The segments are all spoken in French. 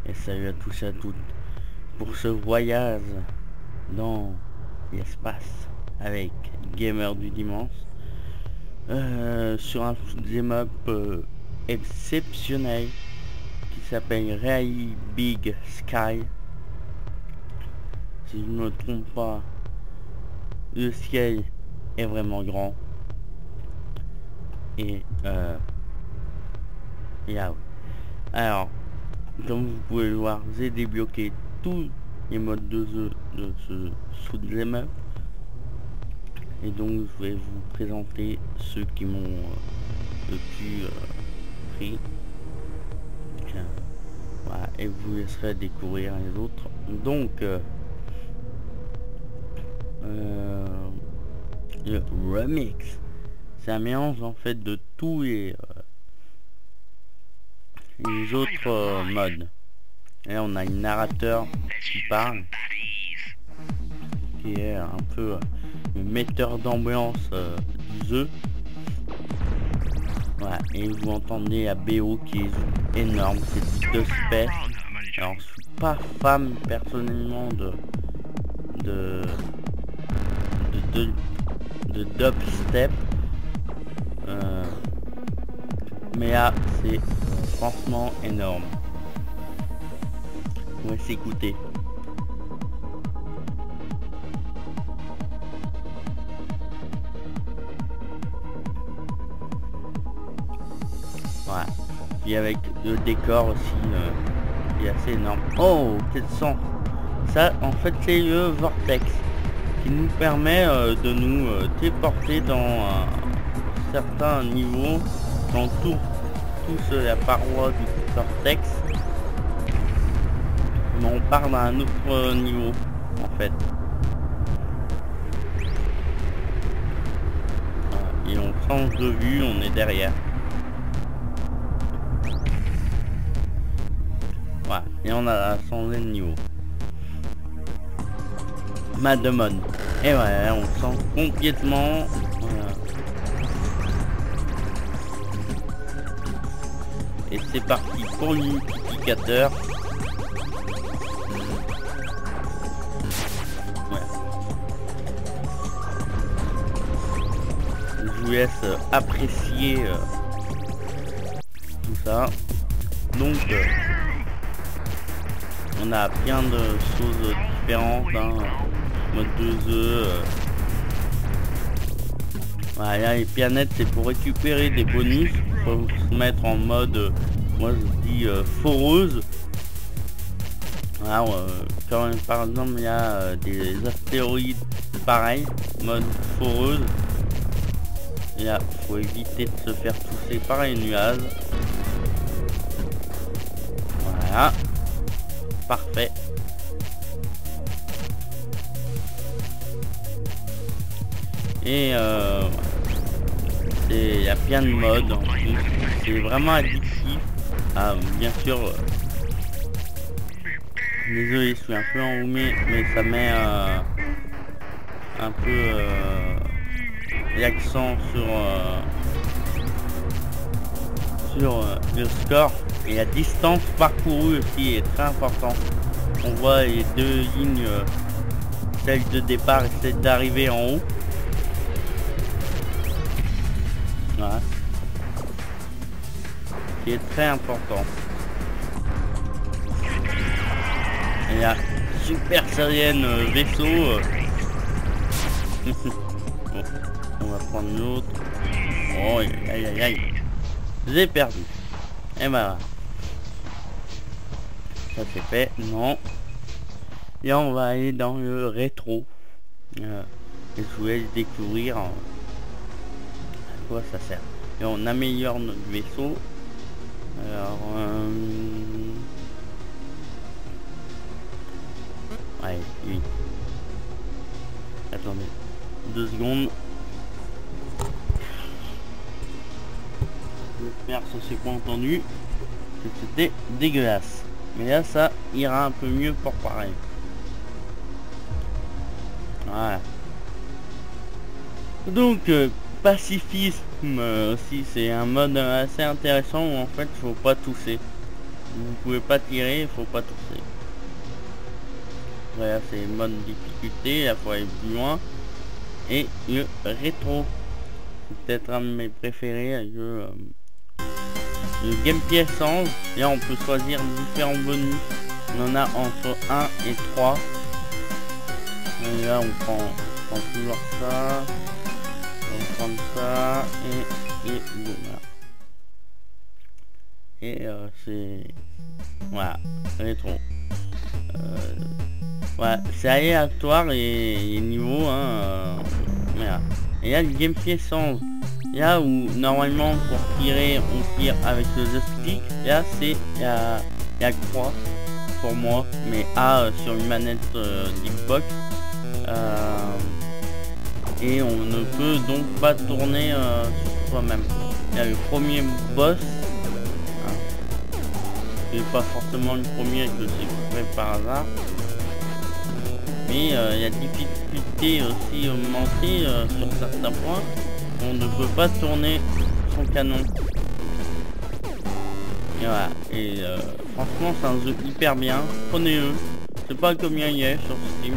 Et salut à tous et à toutes pour ce voyage dans l'espace avec Gamer du Dimanche sur un shoot'em up exceptionnel qui s'appelle Really Big Sky. Si je ne me trompe pas, le ciel est vraiment grand et là, alors comme vous pouvez le voir, j'ai débloqué tous les modes de jeu de ce shoot'em up et donc je vais vous présenter ceux qui m'ont le plus pris. Voilà, et vous laisserez découvrir les autres. Donc le remix, c'est un mélange en fait de tous les autres modes. Et là, on a une narrateur qui parle, qui est un peu le metteur d'ambiance du jeu. Voilà, et vous entendez la BO qui est énorme, c'est du dubstep. Alors je suis pas fan personnellement de dubstep, mais là c'est franchement énorme. On va s'écouter. Voilà. Puis avec le décor aussi qui est assez énorme. Oh, quel son! Ça en fait c'est le vortex qui nous permet de nous téléporter dans certains niveaux, dans toute la paroi du vortex. Mais on part dans un autre niveau en fait. Voilà. Et on change de vue, on est derrière. Voilà. Et on a changé de niveau. Mademon. Et voilà, on sent complètement. Et c'est parti pour l'unificateur. Je vous laisse apprécier tout ça. Donc on a plein de choses différentes, hein. Mode de jeu, voilà, les planètes c'est pour récupérer des bonus. Faut se mettre en mode, moi je dis foreuse. Voilà, quand par exemple il y a des astéroïdes pareil, mode foreuse. Et là, faut éviter de se faire tousser par les nuages. Voilà. Parfait. Et il y a plein de modes en plus. C'est vraiment addictif. Ah, bien sûr. Désolé, je suis un peu enrhumé, mais ça met un peu l'accent sur le score, et la distance parcourue aussi est très important. On voit les deux lignes, celle de départ et celle d'arrivée en haut. Voilà. Qui est très important. Et la super sérienne vaisseau. Bon, on va prendre l'autre. Oh, aïe aïe aïe. J'ai perdu. Et voilà. Ça c'est fait. Non. Et on va aller dans le rétro. Et je voulais découvrir à quoi ça sert. Et on améliore notre vaisseau. Alors ouais, oui. Attendez 2 secondes. J'espère que ça s'est pas entendu, que c'était dégueulasse. Mais là ça ira un peu mieux pour pareil. Voilà. Donc pacifisme aussi, c'est un mode assez intéressant où en fait faut pas tousser. Vous pouvez pas tirer, il faut pas tousser. Voilà, c'est mode difficulté, il faut aller plus loin. Et le rétro, c'est peut-être un de mes préférés. Le gameplay essence, là on peut choisir différents bonus. On en a entre 1 et 3. Et là on prend toujours ça. On va prendre ça et bon, voilà. Et c'est voilà, rétro. Voilà, c'est aléatoire et niveau voilà. Et là le gameplay essence, là où normalement pour tirer on tire avec le joystick, là c'est la croix pour moi, mais A sur une manette d'Xbox. Et on ne peut donc pas tourner sur soi-même. Il y a le premier boss, et pas forcément le premier que c'est fait par hasard, mais il y a difficulté aussi augmentée sur certains points. On ne peut pas tourner son canon. Et voilà. Et franchement c'est un jeu hyper bien, prenez-le. C'est pas combien il y a sur Steam,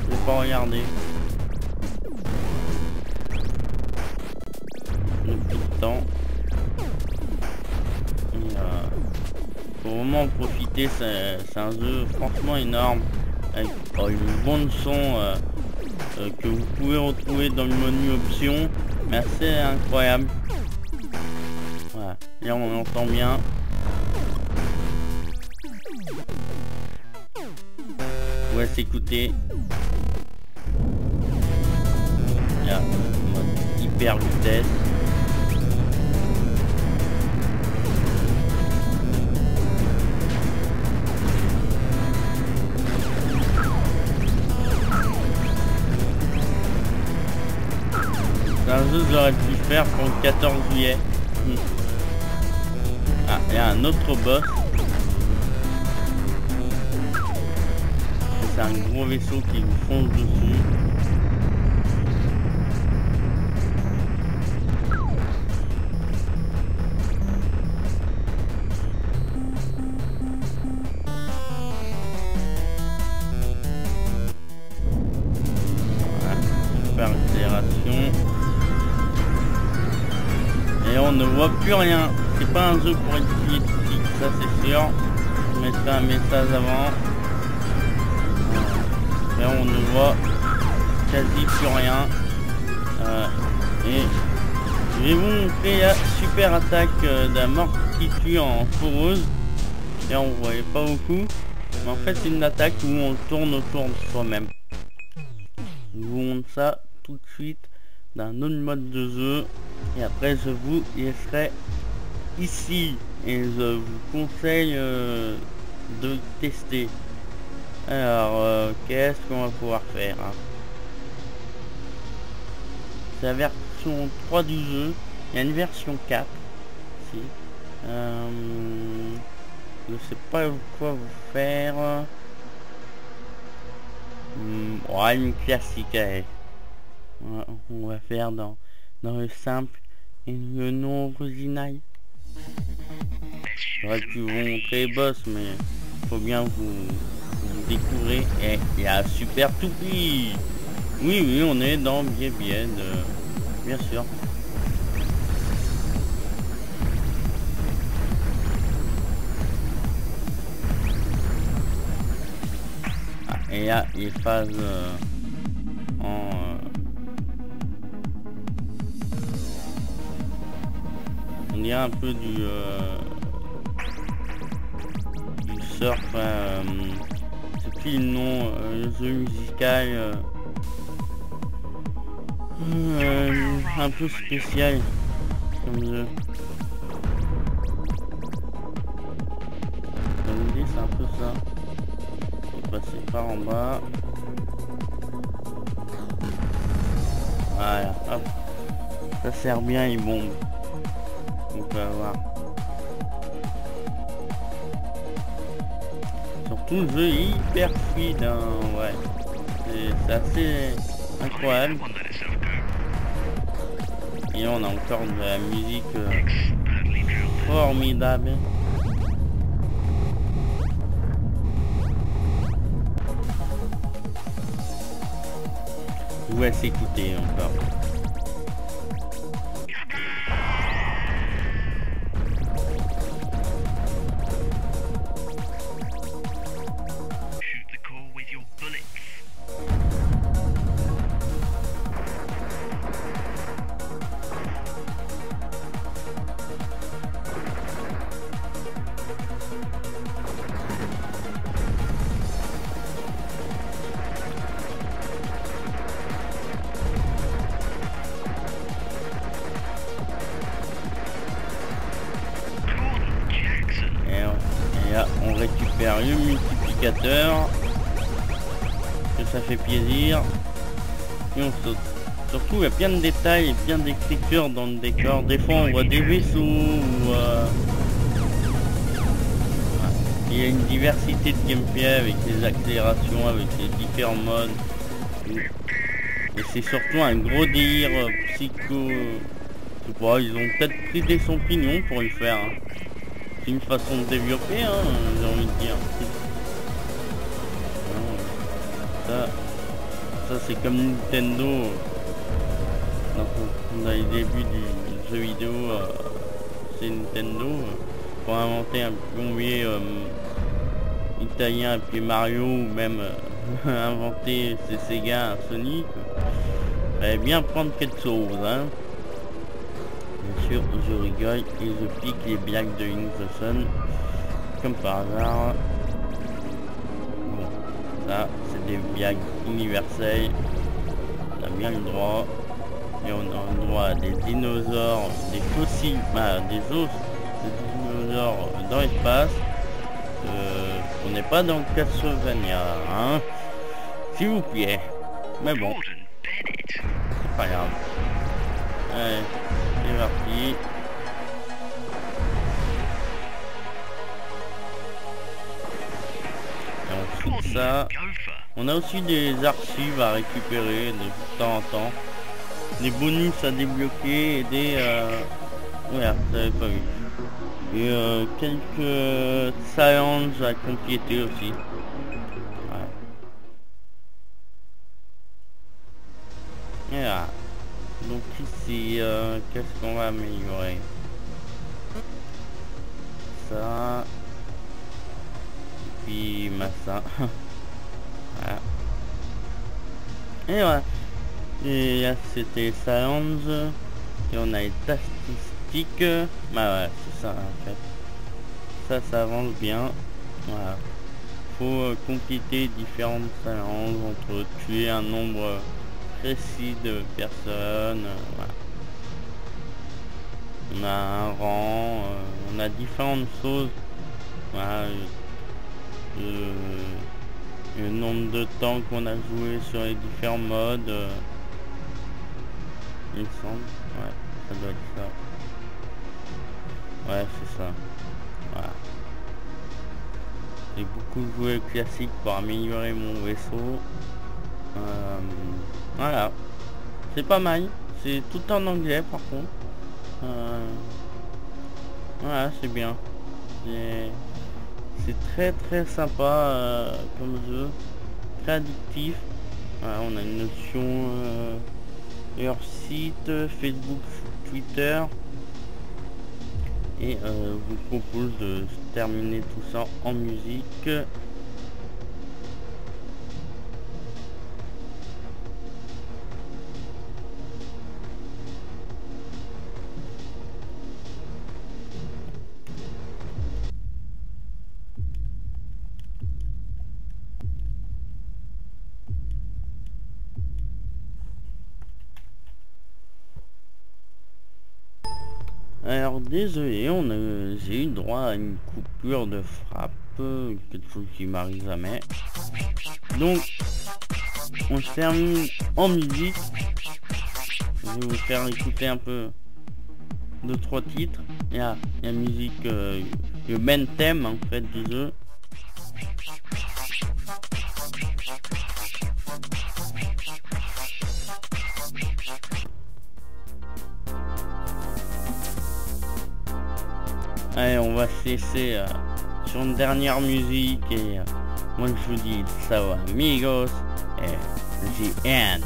je vais pas regarder. Depuis le temps. Faut vraiment en profiter, c'est un jeu franchement énorme. Avec une bande son que vous pouvez retrouver dans le menu options, mais assez incroyable. Voilà, là on entend bien. On va s'écouter. Là, mode hyper vitesse. C'est un jeu que j'aurais pu faire pour le 14 juillet. Ah, il y a un autre boss. C'est un gros vaisseau qui vous fonce dessus. Voilà, super accélération. Et on ne voit plus rien. C'est pas un jeu pour être épileptique, ça c'est sûr. Je mettrai un message avant. Et on ne voit quasi plus rien. Et je vais vous montrer la super attaque d'un mort qui tue en foreuse. Et on voyait pas beaucoup. Mais en fait c'est une attaque où on tourne autour de soi-même. Je vous montre ça tout de suite d'un autre mode de jeu. Et après je vous laisserai ici. Et je vous conseille de tester. Alors, qu'est-ce qu'on va pouvoir faire C'est la version 3 du jeu. Il y a une version 4. Si. Je sais pas quoi vous faire. Ouais, une classique. Allez. On va faire dans le simple et le non original. J'aurais pu vous montrer les boss, mais faut bien vous découvrir. Et il y a super toupie. Oui, on est dans bien, bien sûr. Ah, et il y a les phases on dirait un peu du surf, c'est plus le nom, le jeu musical un peu spécial comme jeu. C'est un peu ça. On va passer par en bas. Voilà, hop. Ça sert bien les bombes. On peut avoir. Surtout le jeu est hyper fluide, hein, ouais. C'est assez incroyable. Et on a encore de la musique formidable. Je vous laisse écouter encore. Et là, on récupère le multiplicateur. Que ça fait plaisir. Et on saute. Surtout, il y a plein de détails et plein d'écriture dans le décor. Des fois, on voit des vaisseaux ou... Il y a une diversité de gameplay avec les accélérations, avec les différents modes. Et c'est surtout un gros délire psycho. Je sais pas, ils ont peut-être pris des champignons pour le faire. Hein. C'est une façon de développer, hein, j'ai envie de dire. Ça c'est comme Nintendo. Dans les débuts du jeu vidéo, c'est Nintendo. Pour inventer un plombier italien appelé Mario, ou même inventer ces Sega, Sonic, fallait bien prendre quelque chose, hein. Bien sûr, je rigole et je pique les blagues de Inzson, comme par hasard. Bon, ça, c'est des blagues universelles. On a bien le droit. Et on a le droit à des dinosaures, des fossiles, des os de dinosaures dans l'espace. On n'est pas dans Castlevania, hein, s'il vous plaît. Mais bon, c'est pas grave. Allez, c'est parti. Et ensuite ça, on a aussi des archives à récupérer de temps en temps. Des bonus à débloquer et des... Voilà, vous n'avez pas vu. Et quelques challenges à compléter aussi. Voilà. Voilà. Donc ici, qu'est-ce qu'on va améliorer? Ça. Et puis ça. Voilà. Et voilà. Et là c'était challenge. Et on a les statistiques. Bah ouais, c'est ça en fait. Ça avance bien. Voilà. Faut compléter différentes challenges entre tuer un nombre précis de personnes. Voilà. On a un rang, on a différentes choses. Voilà. Le nombre de temps qu'on a joué sur les différents modes. Il me semble. Ouais, ça doit être ça. Ouais, c'est ça. Voilà. J'ai beaucoup joué classique pour améliorer mon vaisseau. Voilà. C'est pas mal. C'est tout en anglais par contre. Voilà, c'est bien. C'est très sympa comme jeu. Très addictif. Voilà, on a une notion leur site, Facebook, Twitter. Et je vous propose de terminer tout ça en musique. Alors désolé, j'ai eu droit à une coupure de frappe, quelque chose qui m'arrive jamais. Donc on se termine en musique. Je vais vous faire écouter un peu 2-3 titres. Il y a la musique, le main thème en fait du jeu. Allez, on va se laisser sur une dernière musique et moi je vous dis ça va amigos et the end.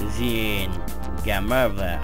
Zine, game over.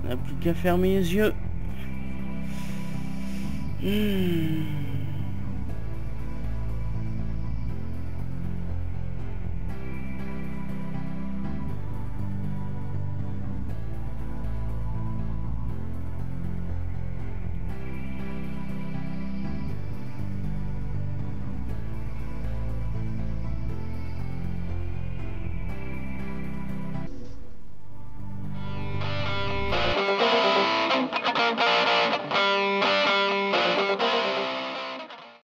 On n'a plus qu'à fermer les yeux.